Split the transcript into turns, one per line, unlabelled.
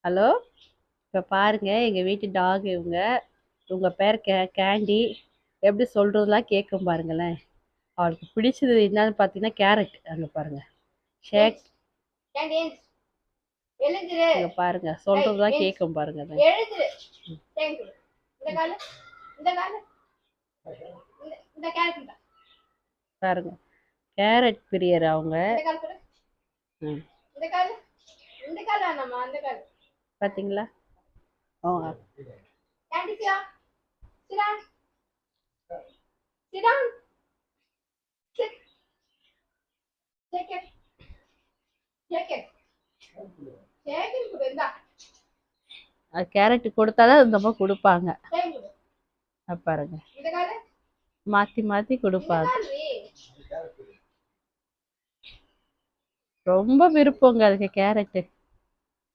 Hello. இப்போ பாருங்க எங்க வீட்டு டாக் இவங்க. உங்க பேர் கேண்டி. எப்படி சொல்றதெல்லாம் கேட்கும் பாருங்களேன். அவளுக்கு பிடிச்சது என்னன்னு பார்த்தீங்கன்னா கேரட். அங்க பாருங்க. ஷேக்.
கேண்டி எழுந்துரு.
இங்க பாருங்க சொல்றதெல்லாம் கேட்கும் பாருங்க.
எழுந்துரு. தேங்க்யூ. இந்த கால இந்த கால இந்த கேரட்
பாருங்க கேரட் பிரியர் அவங்க.
இந்த கால கொடு. இந்த கால இந்த கால வேணாமா அந்த கால
பாத்தீங்களா?
கேண்டி சியா சிடான் சிடான் சிட் take it take it take it கொடு. இந்தா
கேரட் கொடுத்தாதான் அந்த அம்மா கொடுப்பாங்க.
தேங்க்யூ.
பாருங்க
இந்த கால
மாத்தி மாத்தி கொடுப்பாங்க. ரொம்ப விருப்பங்க அதுக்கு கேரட்டு.